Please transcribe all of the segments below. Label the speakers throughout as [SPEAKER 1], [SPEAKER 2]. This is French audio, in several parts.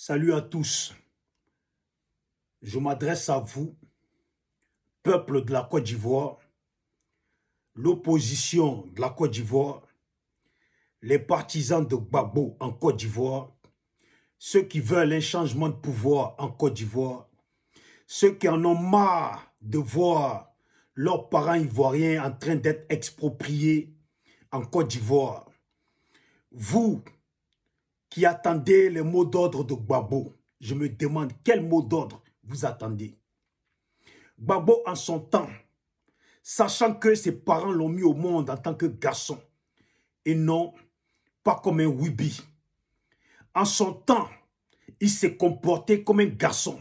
[SPEAKER 1] Salut à tous. Je m'adresse à vous, peuple de la Côte d'Ivoire, l'opposition de la Côte d'Ivoire, les partisans de Gbagbo en Côte d'Ivoire, ceux qui veulent un changement de pouvoir en Côte d'Ivoire, ceux qui en ont marre de voir leurs parents ivoiriens en train d'être expropriés en Côte d'Ivoire. Vous qui attendez les mots d'ordre de Gbagbo, je me demande quel mot d'ordre vous attendez. Gbagbo en son temps, sachant que ses parents l'ont mis au monde en tant que garçon et non pas comme un Wibi. En son temps, il s'est comporté comme un garçon.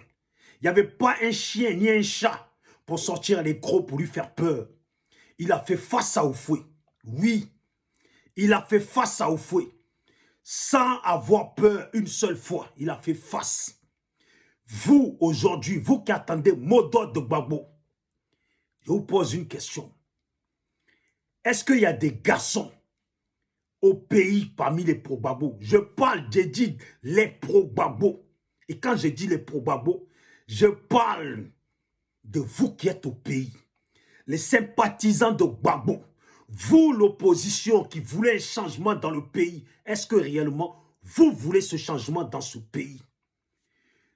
[SPEAKER 1] Il n'y avait pas un chien ni un chat pour sortir les crocs pour lui faire peur. Il a fait face à Oufoué. Oui, il a fait face à Oufoué. Sans avoir peur une seule fois, il a fait face. Vous, aujourd'hui, vous qui attendez mot d'ordre de Gbagbo, je vous pose une question. Est-ce qu'il y a des garçons au pays parmi les pro-Gbagbo? Je parle, j'ai dit les pro-Gbagbo. Et quand je dis les pro-Gbagbo, je parle de vous qui êtes au pays. Les sympathisants de Gbagbo. Vous, l'opposition qui voulait un changement dans le pays, est-ce que réellement vous voulez ce changement dans ce pays?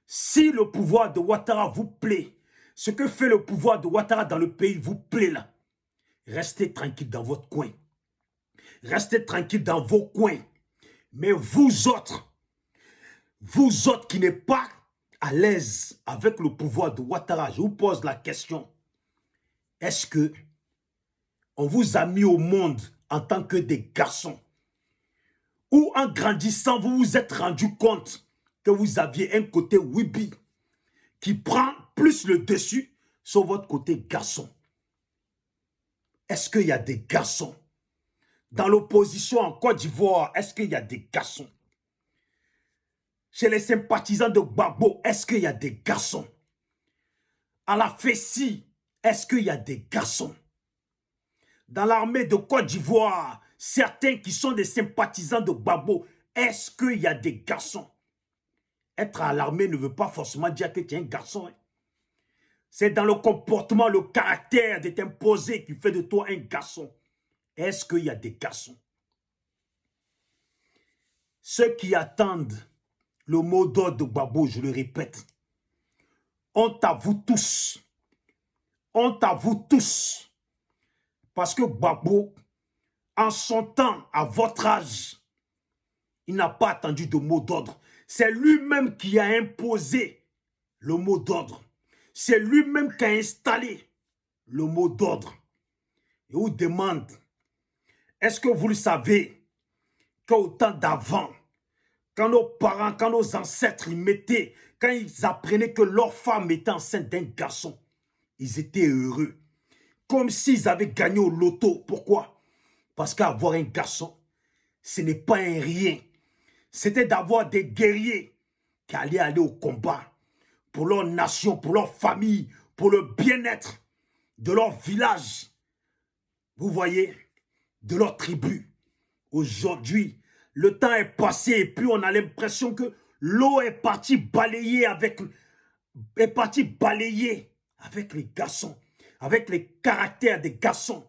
[SPEAKER 1] Si le pouvoir de Ouattara vous plaît, ce que fait le pouvoir de Ouattara dans le pays vous plaît là, restez tranquille dans votre coin. Restez tranquille dans vos coins. Mais vous autres qui n'êtes pas à l'aise avec le pouvoir de Ouattara, je vous pose la question. Est-ce que on vous a mis au monde en tant que des garçons? Ou en grandissant, vous vous êtes rendu compte que vous aviez un côté Wibi qui prend plus le dessus sur votre côté garçon? Est-ce qu'il y a des garçons? Dans l'opposition en Côte d'Ivoire, est-ce qu'il y a des garçons? Chez les sympathisants de Gbagbo, est-ce qu'il y a des garçons? À la Fessi, est-ce qu'il y a des garçons? Dans l'armée de Côte d'Ivoire, certains qui sont des sympathisants de Gbagbo, est-ce qu'il y a des garçons? Être à l'armée ne veut pas forcément dire que tu es un garçon. Hein. C'est dans le comportement, le caractère de t'imposer qui fait de toi un garçon. Est-ce qu'il y a des garçons? Ceux qui attendent le mot d'ordre de Gbagbo, je le répète, honte à vous tous. Honte à vous tous. Parce que Gbagbo, en son temps, à votre âge, il n'a pas attendu de mot d'ordre. C'est lui-même qui a imposé le mot d'ordre. C'est lui-même qui a installé le mot d'ordre. Et on vous demande, est-ce que vous le savez qu'au temps d'avant, quand nos parents, quand nos ancêtres, quand ils apprenaient que leur femme était enceinte d'un garçon, ils étaient heureux. Comme s'ils avaient gagné au loto. Pourquoi? Parce qu'avoir un garçon, ce n'est pas un rien. C'était d'avoir des guerriers qui allaient aller au combat pour leur nation, pour leur famille, pour le bien-être de leur village. Vous voyez, de leur tribu. Aujourd'hui, le temps est passé et puis on a l'impression que l'eau est partie balayer avec les garçons, avec les caractères des garçons.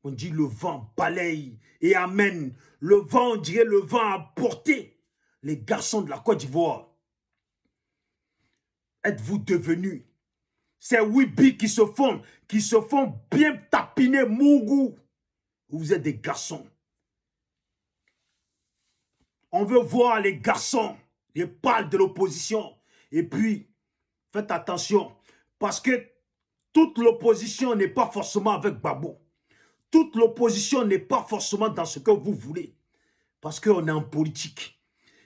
[SPEAKER 1] On dit le vent balaye et amène. Le vent, on dirait le vent a porté les garçons de la Côte d'Ivoire. Êtes-vous devenus ces Wibi qui se font bien tapiner Mougou? Vous êtes des garçons. On veut voir les garçons, les pâles de l'opposition. Et puis, faites attention, parce que toute l'opposition n'est pas forcément avec Gbagbo. Toute l'opposition n'est pas forcément dans ce que vous voulez. Parce qu'on est en politique.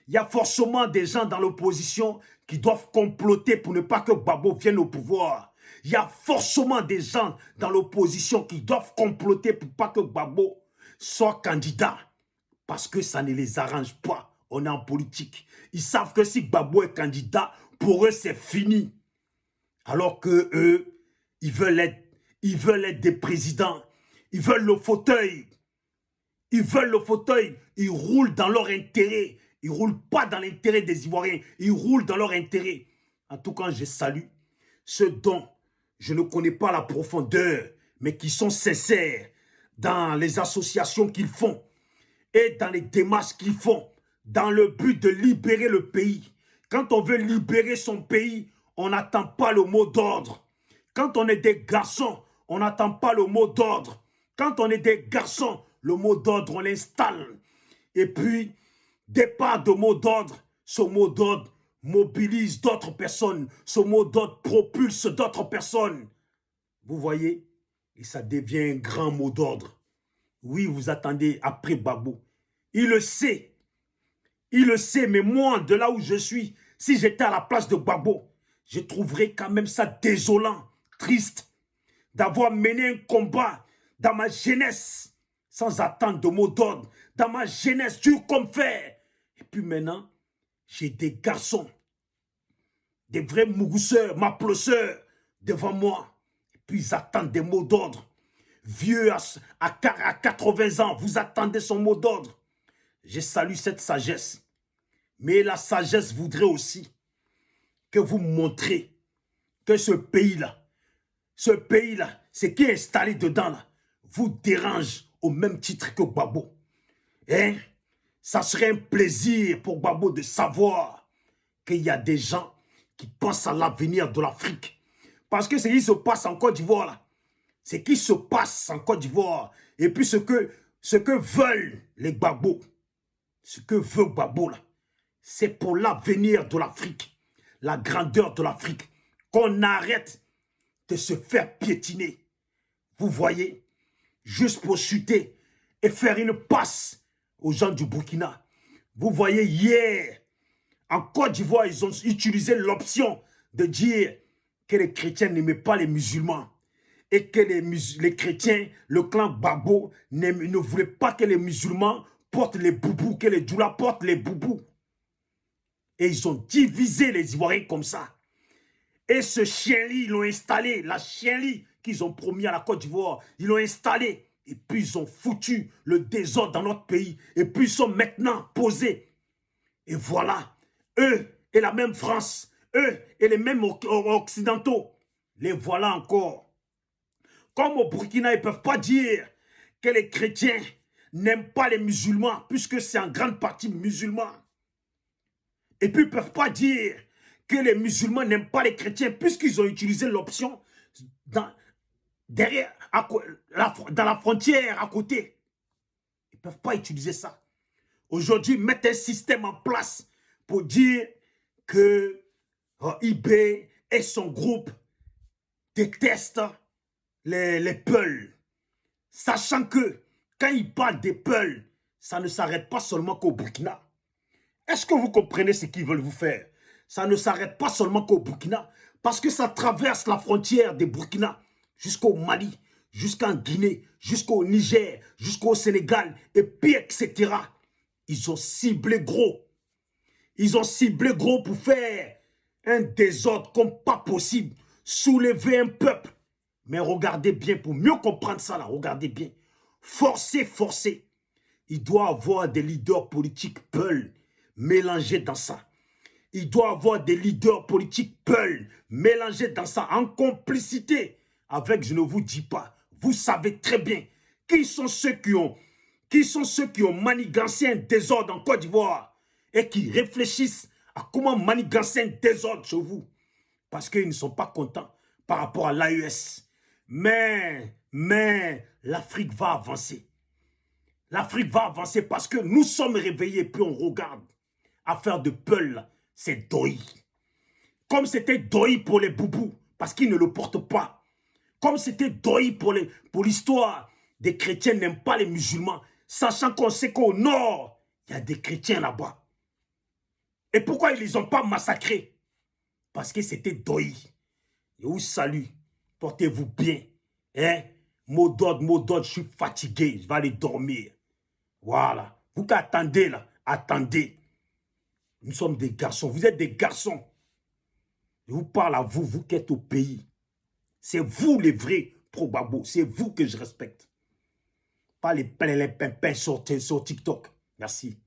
[SPEAKER 1] Il y a forcément des gens dans l'opposition qui doivent comploter pour ne pas que Gbagbo vienne au pouvoir. Il y a forcément des gens dans l'opposition qui doivent comploter pour ne pas que Gbagbo soit candidat. Parce que ça ne les arrange pas. On est en politique. Ils savent que si Gbagbo est candidat, pour eux c'est fini. Alors que eux, ils veulent être des présidents. Ils veulent le fauteuil. Ils veulent le fauteuil. Ils roulent dans leur intérêt. Ils ne roulent pas dans l'intérêt des Ivoiriens. Ils roulent dans leur intérêt. En tout cas, je salue ceux dont je ne connais pas la profondeur, mais qui sont sincères dans les associations qu'ils font et dans les démarches qu'ils font, dans le but de libérer le pays. Quand on veut libérer son pays, on n'attend pas le mot d'ordre. Quand on est des garçons, on n'attend pas le mot d'ordre. Quand on est des garçons, le mot d'ordre, on l'installe. Et puis, départ de mot d'ordre, ce mot d'ordre mobilise d'autres personnes. Ce mot d'ordre propulse d'autres personnes. Vous voyez? Et ça devient un grand mot d'ordre. Oui, vous attendez après Gbagbo. Il le sait. Il le sait, mais moi, de là où je suis, si j'étais à la place de Gbagbo, je trouverais quand même ça désolant, triste, d'avoir mené un combat dans ma jeunesse, sans attendre de mot d'ordre, dans ma jeunesse, dur comme fer. Et puis maintenant, j'ai des garçons, des vrais mougousseurs, maploceurs devant moi. Et puis ils attendent des mots d'ordre. Vieux à 80 ans, vous attendez son mot d'ordre. Je salue cette sagesse. Mais la sagesse voudrait aussi que vous montrez que ce pays-là, ce qui est installé dedans, là, vous dérange au même titre que Gbagbo. Hein? Ça serait un plaisir pour Gbagbo de savoir qu'il y a des gens qui pensent à l'avenir de l'Afrique. Parce que ce qui se passe en Côte d'Ivoire, là, ce qui se passe en Côte d'Ivoire, et puis ce que veulent les Gbagbo, ce que veut Gbagbo, là, c'est pour l'avenir de l'Afrique, la grandeur de l'Afrique, qu'on arrête de se faire piétiner. Vous voyez, juste pour chuter et faire une passe aux gens du Burkina. Vous voyez, hier, en Côte d'Ivoire, ils ont utilisé l'option de dire que les chrétiens n'aimaient pas les musulmans et que les chrétiens, le clan Gbagbo, ne voulaient pas que les musulmans portent les boubous, que les djoulas portent les boubous. Et ils ont divisé les Ivoiriens comme ça. Et ce chien-lit, ils l'ont installé, la chien-lit qu'ils ont promis à la Côte d'Ivoire, ils l'ont installé. Et puis ils ont foutu le désordre dans notre pays. Et puis ils sont maintenant posés. Et voilà, eux et la même France, eux et les mêmes occidentaux, les voilà encore. Comme au Burkina, ils ne peuvent pas dire que les chrétiens n'aiment pas les musulmans, puisque c'est en grande partie musulmans. Et puis ils ne peuvent pas dire que les musulmans n'aiment pas les chrétiens, puisqu'ils ont utilisé l'option dans la frontière à côté. Ils ne peuvent pas utiliser ça. Aujourd'hui, mettre un système en place pour dire que IB et son groupe détestent les Peuls. Sachant que quand ils parlent des Peuls, ça ne s'arrête pas seulement qu'au Burkina. Est-ce que vous comprenez ce qu'ils veulent vous faire? Ça ne s'arrête pas seulement qu'au Burkina, parce que ça traverse la frontière des Burkina jusqu'au Mali, jusqu'en Guinée, jusqu'au Niger, jusqu'au Sénégal, et puis etc. Ils ont ciblé gros. Ils ont ciblé gros pour faire un désordre comme pas possible, soulever un peuple. Mais regardez bien, pour mieux comprendre ça, là, regardez bien. Forcer. Il doit avoir des leaders politiques Peuls mélangés dans ça. Il doit avoir des leaders politiques Peuls mélangés dans ça, en complicité avec, je ne vous dis pas, vous savez très bien qui sont ceux qui ont manigancé un désordre en Côte d'Ivoire et qui réfléchissent à comment manigancer un désordre chez vous. Parce qu'ils ne sont pas contents par rapport à l'AES. Mais l'Afrique va avancer. L'Afrique va avancer parce que nous sommes réveillés, puis on regarde. Affaire de Peul, c'est Doi. Comme c'était Doi pour les boubous, parce qu'ils ne le portent pas. Comme c'était Doi pour l'histoire. Des chrétiens n'aiment pas les musulmans, sachant qu'on sait qu'au nord, il y a des chrétiens là-bas. Et pourquoi ils ne les ont pas massacrés? Parce que c'était Doi. Je vous salue. Portez-vous bien. Hein? Mot d'ordre, je suis fatigué. Je vais aller dormir. Voilà. Vous qui attendez là, attendez. Nous sommes des garçons. Vous êtes des garçons. Je vous parle à vous, vous qui êtes au pays. C'est vous les vrais pro-Gbagbo. C'est vous que je respecte. Pas les pimpins sur TikTok. Merci.